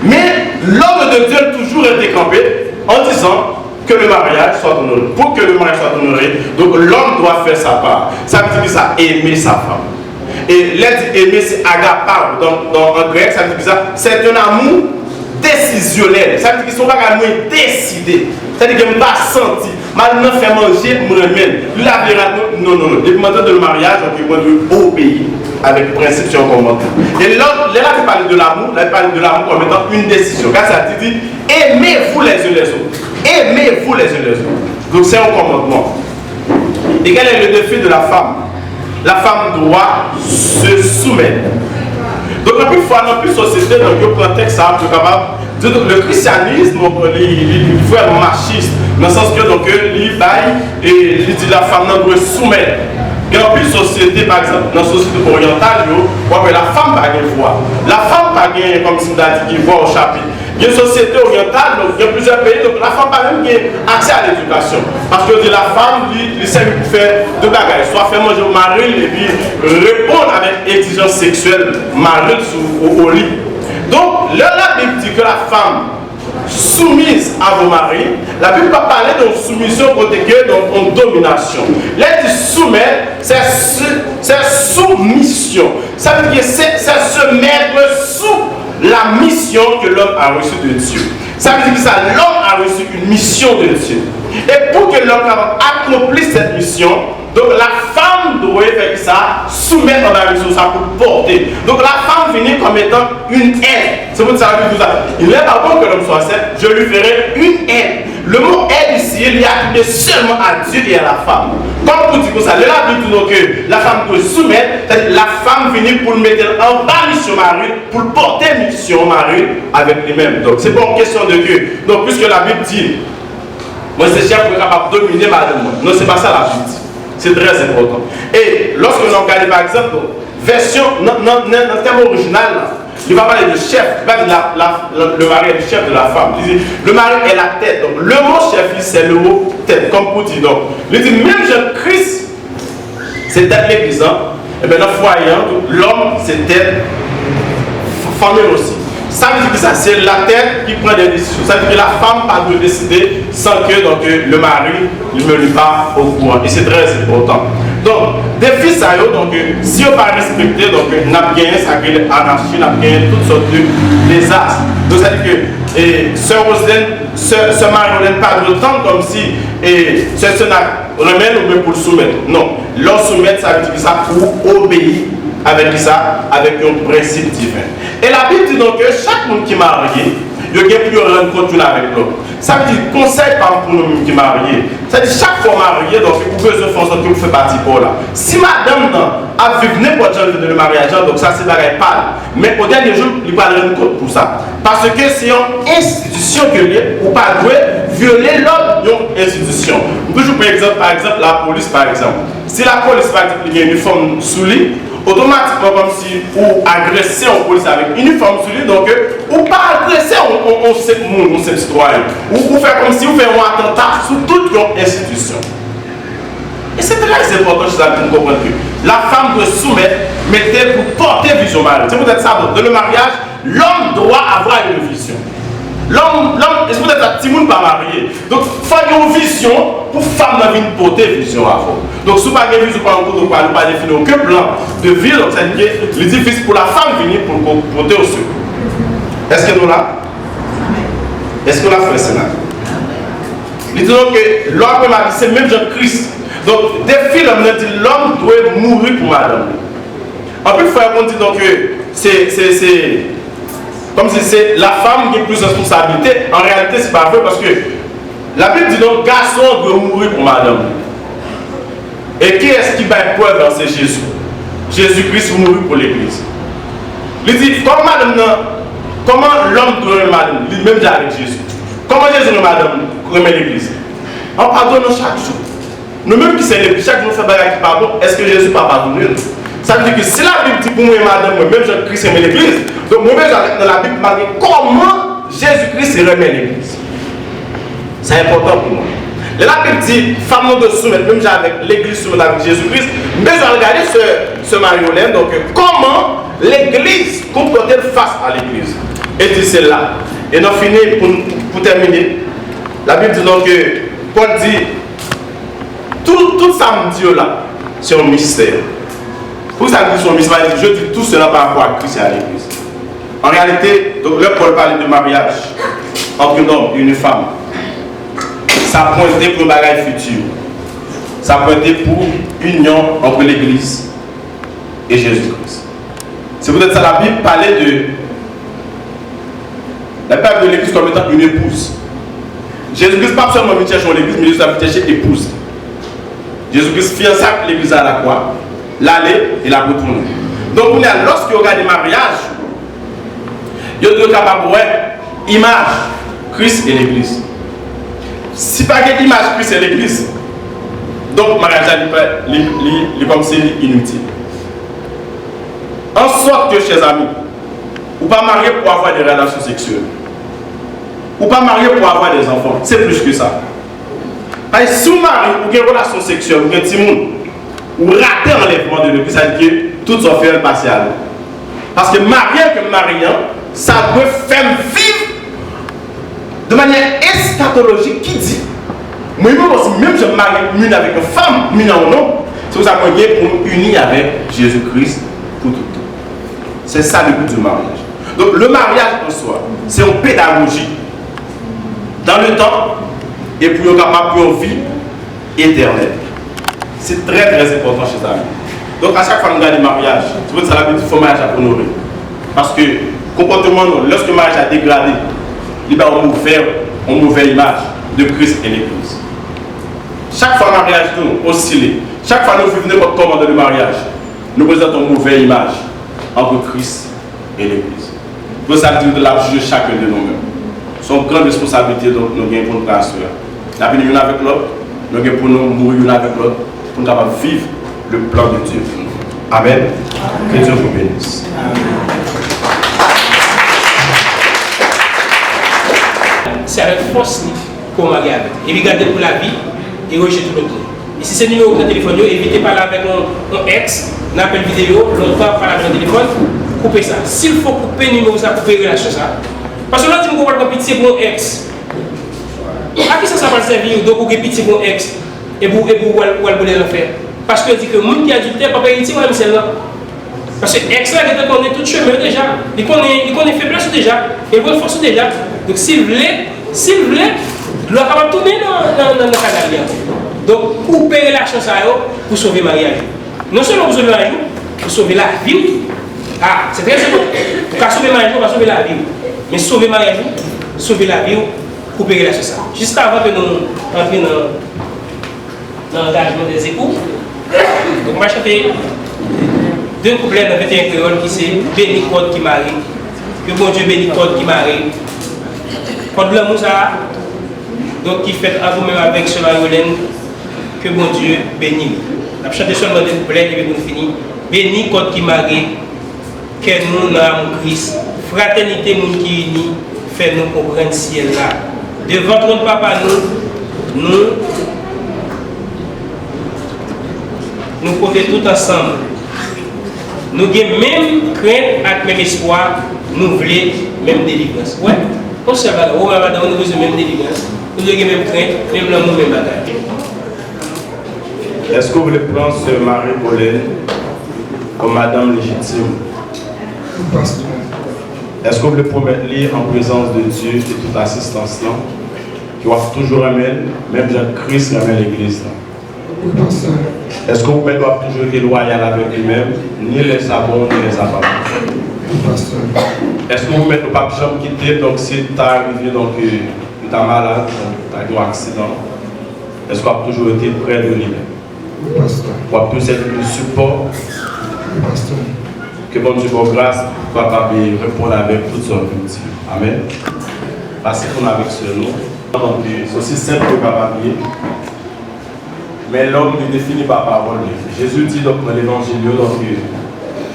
Mais l'homme de Dieu a toujours été campé en disant que le mariage soit honoré. Pour que le mariage soit honoré, donc l'homme doit faire sa part. Ça veut dire que ça aimer sa femme. Et l'aide aimer c'est agapao. En grec, ça veut dire que ça c'est un amour décisionnel. Ça veut dire qu'ils sont pas décidés. C'est-à-dire qu'ils ne sont pas sentis. Maintenant, faire manger, me remède. Non. Les demandeurs de mariage, on doit obéir avec principe sur un commandement. Et là, il parle de l'amour, là, il parle de l'amour comme étant une décision. Car ça dit, aimez-vous les uns les autres. Aimez-vous les uns les autres. Donc, c'est un commandement. Et quel est le défi de la femme? La femme doit se soumettre. Donc, la plus fois, dans plus société, dans le contexte, ça, capable. Le christianisme, il faut être machiste, dans le sens que donc, il baille et il dit la femme doit soumettre. Et en plus, société, par exemple, dans la société orientale, la femme n'a pas de voix. La femme n'a pas comme si on a dit qu'il voit au chapitre. Il y a une société orientale, donc il y a plusieurs pays, donc la femme pas même qui a accès à l'éducation. Parce que la femme, il sait faire deux bagages, soit faire manger au mari et puis répondre avec exigence sexuelle mari au lit. Donc, la Bible dit que la femme soumise à vos maris, la Bible va parler d'une soumission protégée, donc en domination. Là, il dit soumettre, c'est soumission. Ça veut dire que c'est se mettre sous la mission que l'homme a reçue de Dieu. Ça veut dire que l'homme a reçu une mission de Dieu. Et pour que l'homme accomplisse cette mission, donc la femme doit faire ça, soumettre dans la mission, ça pour porter. Donc la femme finit comme étant une aide. C'est pour ça que tout ça. Il n'est pas bon que l'homme soit seul, je lui ferai une aide. Le mot aide ici, il est attribué seulement à Dieu et à la femme. Comme pour dire comme ça, la Bible dit que la femme peut soumettre, c'est-à-dire la femme finit pour le mettre en bas mission mari, pour le porter mission mari avec lui-même. Donc c'est pas une question de Dieu. Donc puisque la Bible dit, moi c'est chef pour être capable de dominer madame. Non, c'est pas ça la Bible dit. C'est très important. Et lorsque l'on regarde par exemple, version, dans le terme original, il va parler de chef, il va dire le mari est le chef de la femme. Il dit, le mari est la tête. Donc le mot chef, c'est le mot tête, comme pour dire. Donc, il dit, même Jésus-Christ, c'est tête l'église. Et bien, dans le foyer, l'homme, c'est tête, famille aussi. Ça veut dire que ça, c'est la tête qui prend des décisions. Ça veut dire que la femme ne peut pas décider sans que donc, le mari ne lui pas au courant. Et c'est très important. Donc, des fils à eux, donc, si on ne pas respecter, donc, on a gagné ça, l'anarchie, on a gagné toutes sortes de désastres. Donc, ça veut dire que Sœur Roselyne, Sœur Marie-Hélène, pas de temps comme si Sœur Sénat remède ou même pour le soumettre. Non. Leur soumettre, ça veut dire que ça pour obéir. Avec ça, avec un principe divin. Et la Bible dit donc que chaque monde qui est marié, il y a plus rien continuer avec l'autre. Ça veut dire conseil par pour nous qui sont mariés. Ça veut dire chaque fois marié, donc vous pouvez faire en sorte que vous faites partie pour là. Si madame a vécu n'importe quel de le mariage, donc ça c'est bagaille pas. Mais au dernier jour, il va rien compte pour ça. Parce que c'est une institution que ou pas violer l'autre institution. Toujours par exemple la police par exemple. Si la police par exemple il y a une uniforme sous lui, automatiquement comme si ou agresser en police avec uniforme sur lui, donc ou pas agresser on sait citoyen, ou faire comme si vous faites un attentat sur toute une institution. Et c'est très important chez la femme de comprendre que la femme doit soumettre, mettez pour porter vision mari. C'est peut-être ça, dans le mariage, l'homme doit avoir une vision. L'homme, c'est peut-être un petit monde pas marié. Donc, il faut une vision pour femme dans une porter vision avant. Donc, si vous n'avez pas de vision, vous ne pouvez pas définir aucun plan de vie, donc ça veut dire que c'est difficile pour la femme venir pour porter au second. Est-ce que nous là? Est-ce que nous avons fait cela? Il dit donc que l'homme est marié, c'est même Jean-Christ. Donc, des filles, l'homme doit mourir pour madame. En plus, il faut dire donc que c'est comme si c'est la femme qui a plus de responsabilité. En réalité, c'est pas vrai parce que la Bible dit donc garçon doit mourir pour madame. Et qui est-ce qui va être preuve dans c'est Jésus? Jésus-Christ mourit pour l'église. Il dit comment l'homme doit remettre madame? Il dit même déjà avec Jésus. Comment Jésus remet l'église? En pardonnant chaque jour. Nous-mêmes qui célébrons chaque jour, fait bagarre qui pardon, est-ce que Jésus pas pardonné? Ça veut dire que si la Bible dit pour moi et madame, même Jésus-Christ remet l'église, donc moi-même dans la Bible, comment Jésus-Christ remet l'église. C'est important pour moi. Et la Bible dit, femme de soumettre, même avec l'église soumettre avec Jésus-Christ, mais je vais regarder ce Marie-Hélène, donc comment l'église comporte-t-elle face à l'église. Et dit c'est là. Et nous finissons pour terminer. La Bible dit donc que Paul dit, tout ça me dit là, c'est un mystère. Pour ça que c'est un mystère, je dis tout cela par rapport à Christ et à l'église. En réalité, donc là Paul parle de mariage entre un homme et une femme. Ça pointait pour un bagage futur. Ça pointait pour union entre l'église et Jésus-Christ. C'est peut-être ça la Bible parlait de la Bible de l'église comme étant une épouse. Jésus-Christ pas seulement venu chercher l'église, mais Jésus a venu chercher épouse. Jésus-Christ fiança l'église à la croix, l'aller et la retourner. Donc lorsque vous regardez le mariage, vous êtes capable de voir l'image Christ et l'église. Si pas qu'il y a l'image Christ et l'église, donc le mariage est comme c'est inutile. En sorte que, chers amis, vous ne pas marier pour avoir des relations sexuelles. Ou pas marié pour avoir des enfants. C'est plus que ça. Et si vous mariez pour une relation sexuelle, pour un petit monde, ou rater l'enlèvement de l'église, ça veut dire que tout sont fait passer à l'eau. Parce que marié que mariant, ça doit faire vivre de manière eschatologique qui dit. Moi-même aussi, même je me marie m'une avec une femme, m'une en non, c'est pour ça que je pour m'unir avec Jésus-Christ pour tout le temps. C'est ça le but du mariage. Donc le mariage en soi, c'est une pédagogie dans le temps et pour être capable de vie éternelle. C'est très très important chez ça. Donc à chaque fois que nous avons des mariages, c'est pour ça que il faut mariage à honorer. Parce que comportement, lorsque le mariage a dégradé, il va une mauvaise image de Christ et l'Église. Chaque fois que le mariage nous oscille, chaque fois que nous vivons n'importe comment dans le mariage, nous présentons une mauvaise image entre Christ et l'Église. Vous savez de la juger chacun de nous-mêmes. C'est une grande responsabilité que nous avons pour nous assurer. Nous avons l'une avec l'autre, nous avons pour nous mourir l'une avec l'autre, pour nous capables de vivre le plan de Dieu. Amen. Que Dieu vous bénisse. C'est avec force qu'on marie avec. Et regardez pour la vie et rejeter l'autre. Et si c'est le numéro de téléphone, évitez de parler avec mon ex, un appel vidéo, l'autre parler avec le téléphone, coupez ça. S'il faut couper le numéro, ça couper la relation ça. Parce que là, tu me vois pas pitié pour mon ex. À qui ça va servir donc pour pitié pour mon ex et pour le faire? Parce que dit que le monde qui a adultère, papa héritier, moi, c'est là. Parce que ex là, il connaît tout le chemin déjà. Il connaît faiblesse déjà. Il connaît force déjà. Donc s'il voulait, il doit capable tourner dans le canal. Donc couper la chance pour sauver le mariage. Non seulement pour sauver le mariage, pour sauver la vie. Ah, c'est très simple. Pour sauver le mariage, on va sauver la vie. Mais sauver le mariage, sauver la vie, couper la chance. Juste avant que nous entrions dans l'engagement des époux, donc on va chanter deux couplets dans 21 créoles qui c'est béni code qui marie. Que bon Dieu béni code qui marie. Code de l'amour ça. Donc qui fait à vous-même avec cela Yolène. Que bon Dieu bénit. On va chanter seulement deux couplets et puis on finit. Béni code qui marie. Que nous dans l'amour Christ. Fraternité monde qui unit. Fait nous comprendre ciel là. Devant notre papa nous porter tout ensemble. Nous avons même crainte et même espoir, nous voulons même délivrance. Ouais, on se va là, on va dans nous même délivrance. Nous avons même crainte, même l'amour, même bagaille. Est-ce que vous voulez prendre ce Marie-Pauline comme madame légitime? Est-ce que vous voulez promettre lire en présence de Dieu et toute assistance là, qui va toujours aimer, même Jean-Christ aime l'église là? Est-ce que vous doivent toujours être loyal avec lui-même, ni les sabots, ni les appareils? Est-ce que vous mettez le pape chambre quitter, donc si tu es arrivé, donc tu es malade, tu as eu un accident, est-ce que vous avez toujours été près de lui-même? Vous avez toujours être le support? Que bon Dieu, pour grâce, vous pouvez répondre avec toute son beauté. Amen. Passez qu'on avec ce nom. Donc, c'est aussi simple que vous. Mais l'homme ne définit pas parole. Jésus dit donc dans l'évangile, donc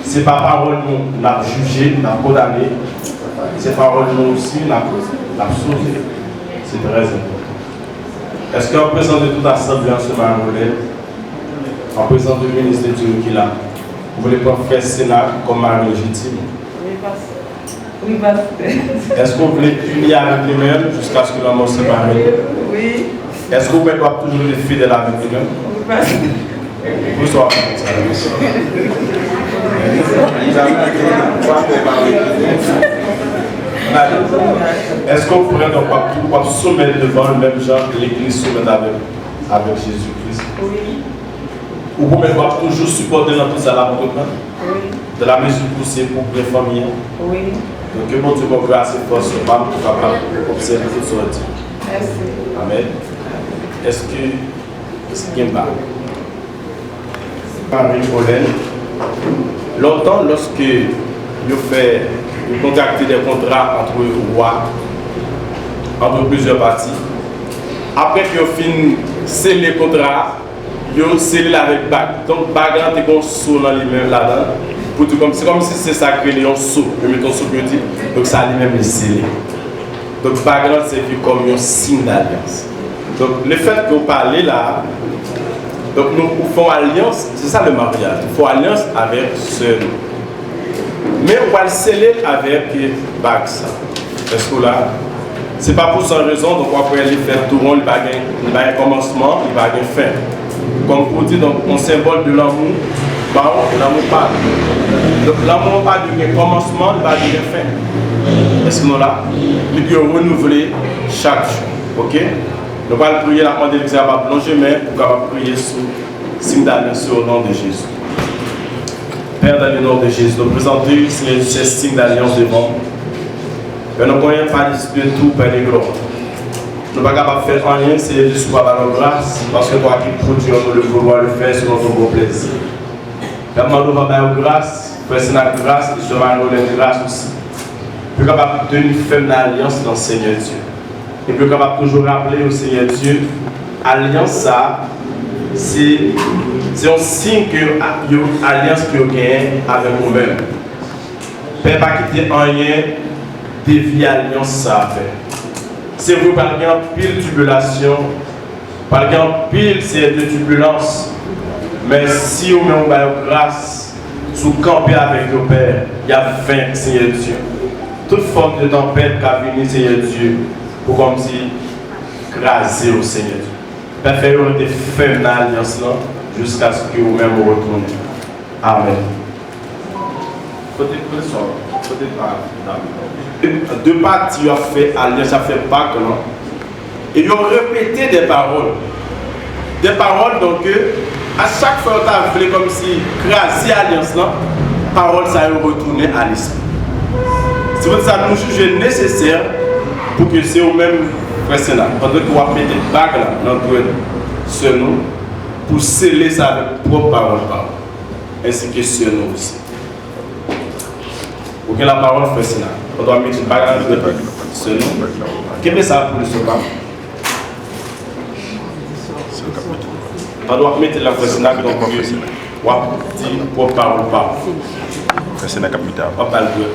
c'est pas parole nous l'a jugé, l'a condamné, c'est parole nous aussi l'a sauvé. C'est très important. Est-ce qu'en présence de toute assemblée en ce moment, en présence du ministre de Dieu qui l'a, vous voulez pas faire Sénat comme mari légitime? Oui, pasteur. Est-ce que vous voulez unir avec lui-même jusqu'à ce que l'homme se marie? Oui. Est-ce que vous pouvez toujours être fidèle avec lui-même? Oui, pasteur. Bonsoir. Est-ce qu'on pourrait donc pas soumettre devant le même genre que l'Église soumet avec Jésus-Christ? Oui. Ou vous pouvez toujours supporter dans tout ça la votre plan? Oui. De la mesure poussée pour les familles? Oui. Donc que mon Dieu me grâce et force pour capable d'observer tout ce que Merci. Amen. Est-ce que c'est bien bas? Marie-Pauline, longtemps lorsque vous contractez des contrats entre rois, entre plusieurs parties, après que vous finissez sceller le contrat, vous scellez avec bague. Donc bague est comme saut dans lui-même là-dedans. C'est comme si c'est sacré, un saut, vous mettez un saut petit, donc ça lui-même est scellé. Donc, bagarre, c'est vu comme un signe d'alliance. Donc, le fait que vous parlez là, donc nous faisons alliance, c'est ça le mariage. Nous faisons alliance avec ce nom. Mais on va le sceller avec bague ça. Parce que là, c'est pas pour cette raison, donc on va aller faire tout rond, il va y un commencement, il va y une fin. Comme pour dire, donc, un symbole de l'amour, bah, l'amour pas. Donc l'amour pas de commencement, il va y une fin. Est-ce que nous là, il peut renouveler chaque jour. Ok? Nous allons prier la demande de l'examen à plonger, mais pour capable prier sous signe d'alliance au nom de Jésus. Père, dans le nom de Jésus, nous présentons ces signes d'alliance devant nous. Mais nous ne pouvons pas distribuer tout par les gloires. Nous ne sommes pas capables de faire rien, c'est juste pour avoir la grâce, parce que toi qui produis, nous le vouloir le faire selon ton bon plaisir. Maintenant, nous allons avoir grâce, faire la grâce, et sera une grâce aussi. Nous sommes capables de tenir ferme l'alliance dans le Seigneur Dieu. Et puis, capable toujours rappeler au Seigneur Dieu, alliance ça, c'est un signe que l'alliance que vous gagnez avec vous-même. Père, pas quitter rien, dévier l'alliance ça à faire. C'est vous par exemple pile tribulation, par exemple pile c'est de turbulence, mais si vous avez grâce, sous camper avec vos pères, il y a 20 Seigneur Dieu. Toute forme de tempête qui a venu, Seigneur Dieu, pour comme si craser au Seigneur Dieu. Père, faites-vous de ferme l'alliance là jusqu'à ce que vous-même vous retournez. Amen. Deux parties ont fait alliance, ça fait Pâques, non? Et ils ont répété des paroles. Des paroles donc à chaque fois que tu as fait comme si craser l'alliance là, parole ça a retourné à l'esprit. C'est pour ça que nous jugeons nécessaire pour que c'est au même frère pendant que vous mettez des bagues là dans ce nom pour sceller ça avec propre parole ainsi que ce nom aussi. Pour que la parole frère Sénat, on doit mettre une bague dans ce nom. Qu'est-ce que ça pour le sopa? On doit mettre la frère Sénat dans le Dieu. On va dire propre parole pas. Frère Sénat capital. On va pas le dire.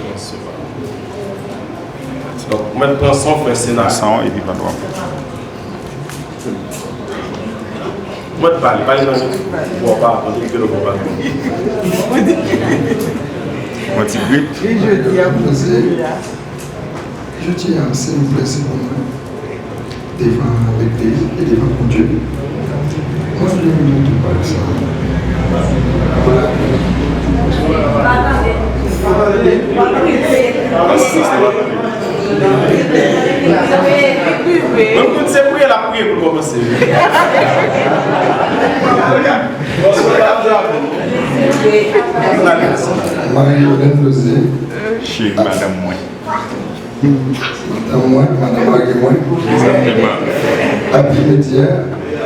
Donc, maintenant, son frère Sénat. Sans et puis pas droit. Moi, tu parles dans le bon pas, on dit que le bon pas. Moi, tu grippes. Et je dis à poser, je tiens à s'il vous plaît, c'est pour moi, devant l'église et devant mon Dieu. Moi, je ne me montre pas ça. Donc, vous savez prier la prière pour commencer. Marie-Hélène Lozé. Chez Madame Moi. Madame Moi, Madame Marie-Moi. Happy Métier,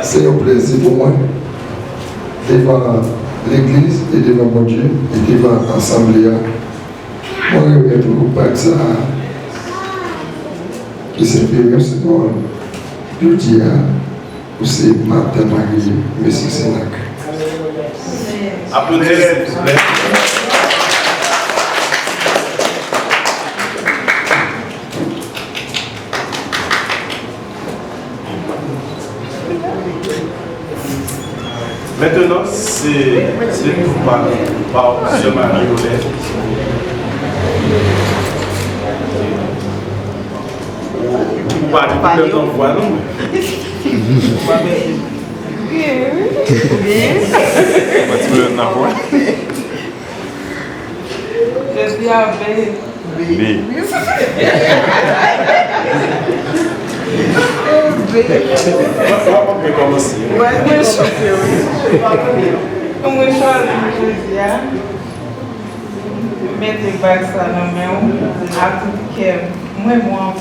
c'est un plaisir pour moi. Devant l'église et devant mon Dieu et devant l'assemblée. Moi, je ne veux pas que ça. Qui s'est fait, c'est moi. Je dis à c'est Martin Marie, M. Sénac. Applaudissez, s'il vous plaît. Maintenant, c'est tout par ce Marie-Hélène. Vous parlez de ton voix, non? Je dis à B. On peut commencer. Como eu choro de dia, meter baixa na mão, ato de que é muito bom,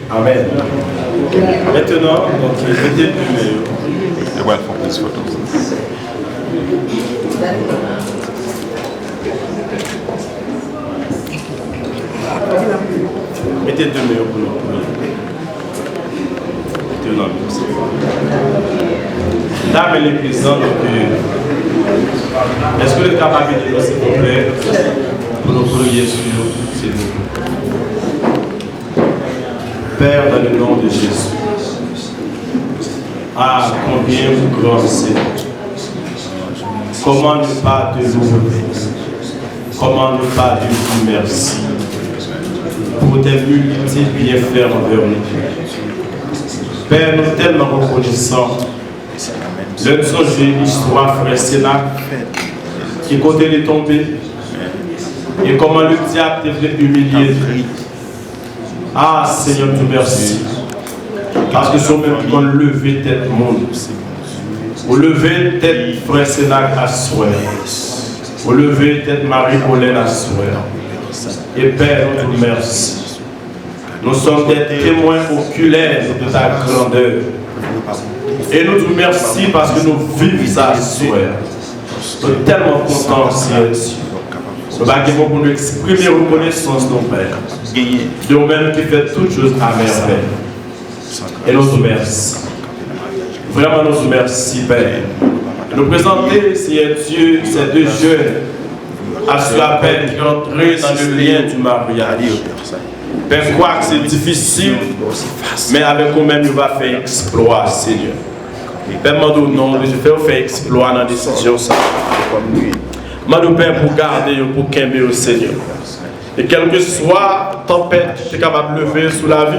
Amen. Maintenant, donc, mettez le numéro. Et voilà, il faut plus de photos. Mettez deux numéros pour nous. Mettez le nom. Dame et les présents, donc, Est-ce que vous êtes capable de dire, s'il vous plaît, pour nous prier sur nous, s'il vous plaît? Père, dans le nom de Jésus, ah, combien vous grand c'est. Comment ne pas te louer? Comment ne pas te dire merci pour tes multiples bienfaits envers nous? Père, nous sommes tellement reconnaissants de songer l'histoire, frère Sénac, qui côté est tombé, et comment le diable devait humilier. Ah, Seigneur, nous merci. Parce que sont même qui ont levé tête monde. Vous levez tête frère Sénac à soir. Vous levez tête Marie-Pauline à soir. Et Père, nous te merci. Nous sommes des témoins oculaires de ta grandeur. Et nous te merci parce que nous vivons ça à soir. Nous sommes tellement contents, Seigneur. Nous avons pour nous exprimer reconnaissance, nos Pères. De nous-mêmes qui fait toutes choses à merveille. Et nous te merci. Vraiment, nous te merci, Père. Nous présenter, Seigneur Dieu, ces deux jeunes à ce appel qui ont entré dans le lien du mariage. Père, je crois que c'est difficile, mais avec nous-mêmes, nous allons faire exploit, Seigneur. Père, nous non, je vais faire exploit dans la décision. Nous Père, pour garder, pour qu'aimer au Seigneur. Et quelle que soit tempête qui est capable de lever sous la vie,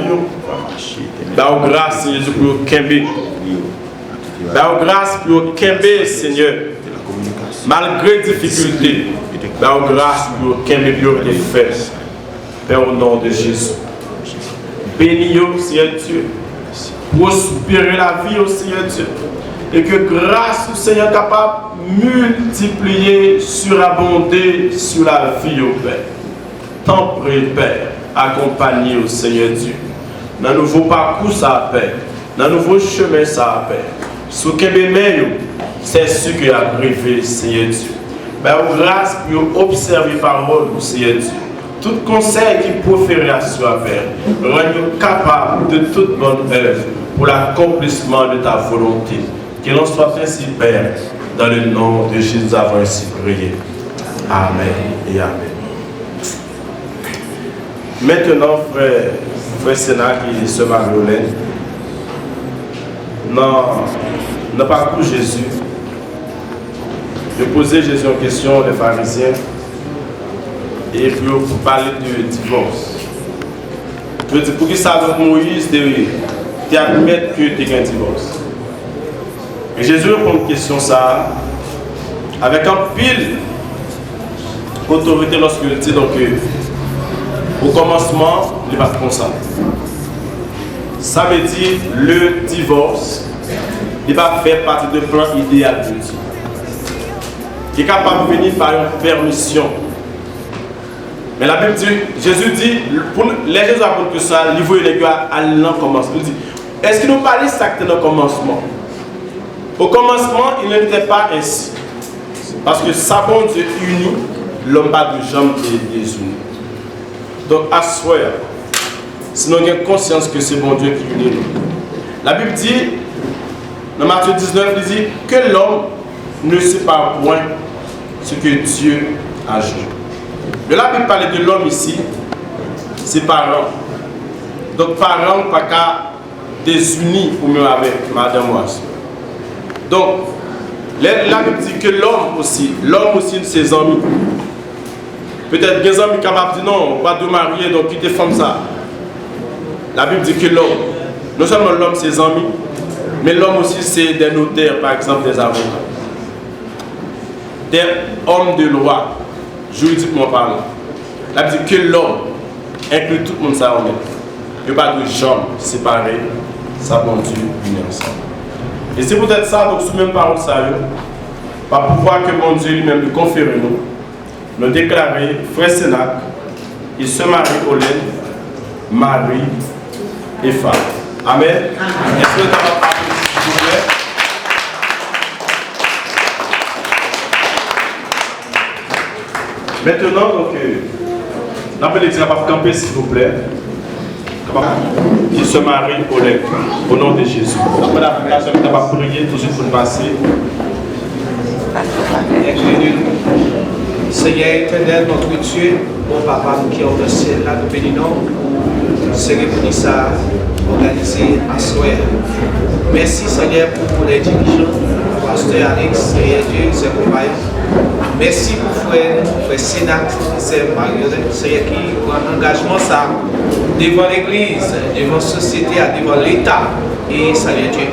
grâce, Seigneur, pour qu'aimer. Grâce pour qu'aimer, Seigneur. Malgré difficultés, grâce pour qu'aimer le faire. Père, au nom de Jésus. Bénis-nous, Seigneur Dieu. Prospérer la vie au Seigneur Dieu. Et que grâce au Seigneur capable de multiplier, surabonder sur la vie au Père. Tant près, Père, accompagner au Seigneur Dieu. Dans un nouveau parcours, ça Père. Dans un nouveau chemin, ça Père. Ce que c'est ce qui a privé, Seigneur Dieu. Grâce pour observer la parole, Seigneur Dieu. Tout conseil qui profère à soi, Père, rends-nous capables de toute bonne œuvre pour l'accomplissement de ta volonté. Qu'il en soit ainsi, Père, dans le nom de Jésus, avons ainsi prié. Amen et Amen. Maintenant, frère Sénac et sœur Marie-Pauline, dans le parcours Jésus, je posais Jésus en question, les pharisiens, et puis pour parler de divorce. Je dis, pour qui ça donc Moïse tu admettre que tu as un divorce. Et Jésus répond à une question ça, avec un pile autorité lorsqu'il dit donc au commencement, il va comme ça. Ça veut dire le divorce, il va faire partie du plan idéal de Dieu. Il est capable de venir par une permission. Mais la Bible dit, Jésus dit, pour les gens apprennent que ça, il voit les gars à l'encommencement. Il dit, est-ce qu'il nous parlait ça dans le commencement? Au commencement, il n'était pas ainsi. Parce que ça, bon Dieu uni, l'homme pas de jambes et des unis. Donc, à soi, si nous avons conscience que c'est bon Dieu qui unit nous. La Bible dit, dans Matthieu 19, il dit que l'homme ne sait pas point ce que Dieu a joué. De la Bible parle de l'homme ici, c'est parents. Donc, parents, pas qu'à désunis ou mieux avec madame Moise. Donc, la Bible dit que l'homme aussi ses amis. Peut-être des amis capables de dire non, pas de marier, donc quitter femme ça. La Bible dit que l'homme, non seulement l'homme ses amis, mais l'homme aussi c'est des notaires, par exemple des avocats. Des hommes de loi, juridiquement parlant. La Bible dit que l'homme inclut tout le monde ça en est. Il n'y a pas de jambes séparées, ça bon Dieu unir ensemble. Et c'est peut-être ça, donc sous même parole ça, par pouvoir que mon Dieu lui-même nous confère nous déclarer frère Sénac, il se marie Pauline, Marie et femme. Amen. Est-ce que vous avez parlé, s'il vous plaît? Maintenant, donc, l'appel est capable de camper, s'il vous plaît. Qui se marie au nom de Jésus. Après la prière, je vais prier tout de suite pour le passer. Inclinez-nous. Seigneur éternel, notre Dieu, mon papa, nous qui sommes dans le ciel, là, nous bénissons. Cérémonie ça organisée à Soir. Merci Seigneur pour les dirigeants, pasteur Alex, Seigneur Dieu, ses compagnons. Merci pour frère Sénat, c'est Marionnette, Seigneur qui prend engagement ça devant l'église, devant la société, devant l'État et Seigneur Dieu.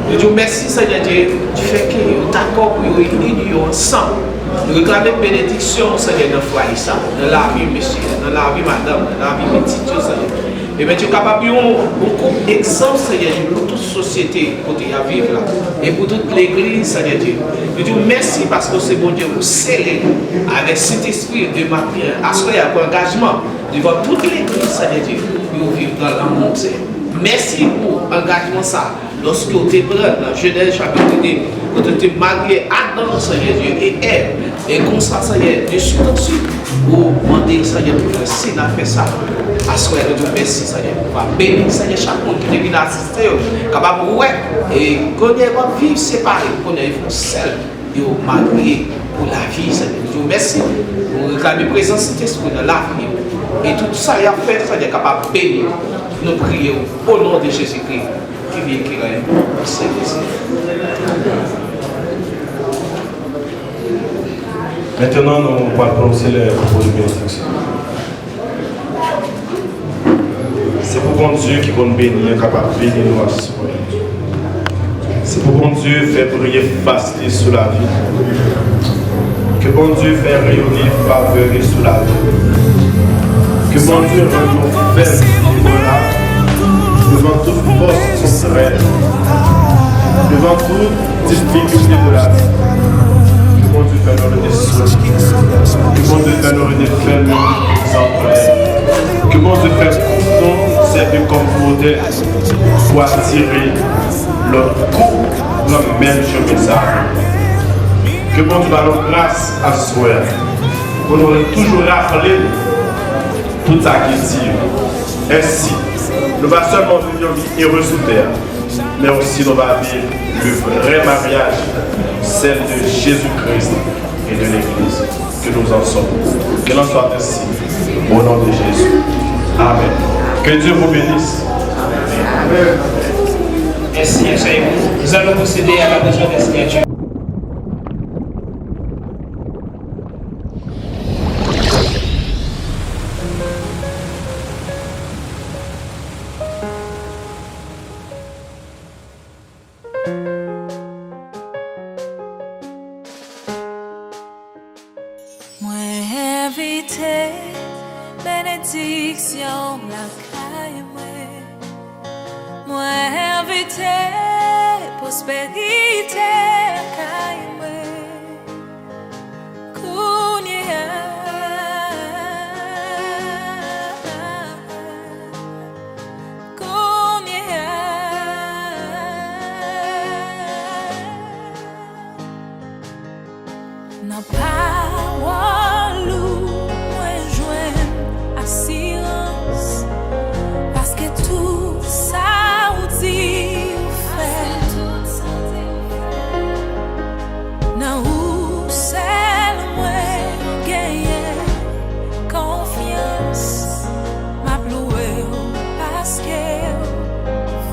Nous disons merci Seigneur Dieu du fait que nous d'accord pour nous réunir ensemble. Nous réclamons bénédiction Seigneur dans le foyer, dans la vie monsieur, dans la vie madame, dans la vie petite Seigneur. Et bien tu es capable de beaucoup d'exemples Seigneur pour toute société pour à vivre là. Et pour toute l'église Seigneur Dieu. Nous disons merci parce que c'est bon Dieu vous sceller avec cet esprit de assurer un engagement devant toute l'église Seigneur Dieu pour vivre dans l'amour. Merci pour l'engagement ça. Lorsque vous êtes dans Genèse chapitre 2, vous êtes marié Adam, Seigneur Dieu, et Ève, et comme ça, Seigneur, de suite en suite, vous demandez, Seigneur, pour faire ça, faire ça. Assoir de Dieu, merci, Seigneur. Pour bénir, Seigneur, chaque monde qui vient assister, capable de ouais, et connaître votre vie séparée, connaître vos seuls, et vous marier pour la vie, Seigneur. Je vous remercie pour réclamer la présence de l'Esprit dans la vie. Et tout ça, il a fait, Seigneur, capable de bénir. Nous prions au nom de Jésus-Christ. Qui vient qui règne au Saint-Esprit. Maintenant, nous allons prononcer les propos de bénédiction. C'est pour bon Dieu qui va nous bénir, capable de bénir nous à ce point. C'est pour bon Dieu faire briller facile sur la vie. Que bon Dieu fait rayonner faveur sur la vie. Que bon Dieu rende nous faibles devant toute force contraire, devant toute difficulté de la vie. Que bon Dieu fait nos déçus, que bon Dieu fait nos défaits exemplaires, que bon Dieu fait pourtant servir comme modèle pour attirer leur couple dans le même chemin. Que bon Dieu va nous grâce à soi, pour nous toujours rappeler tout ça qui dit. Ainsi, nous allons seulement vivre une vie heureuse sur terre, mais aussi nous allons vivre le vrai mariage, celle de Jésus-Christ et de l'Église, que nous en sommes. Que l'on soit ainsi, au nom de Jésus. Amen. Que Dieu vous bénisse. Amen. Merci, nous allons procéder à la besoin des statues. Bénédiction la caille moi invité prospérité caille n'a pas walou assurance parce que tout ça ou dit ou fait non où c'est moi gagner confiance m'a loué parce que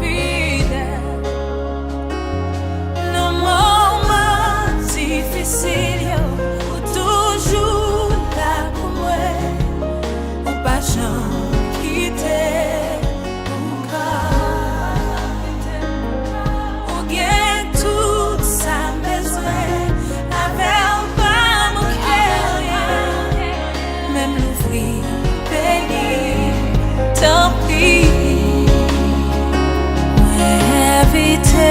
fidèle nos moments difficiles ou toujours là pour moi ou pas quitter ou gain tout ça besoin avec pas mon cœur même l'ouvrir béni tant pis moi invité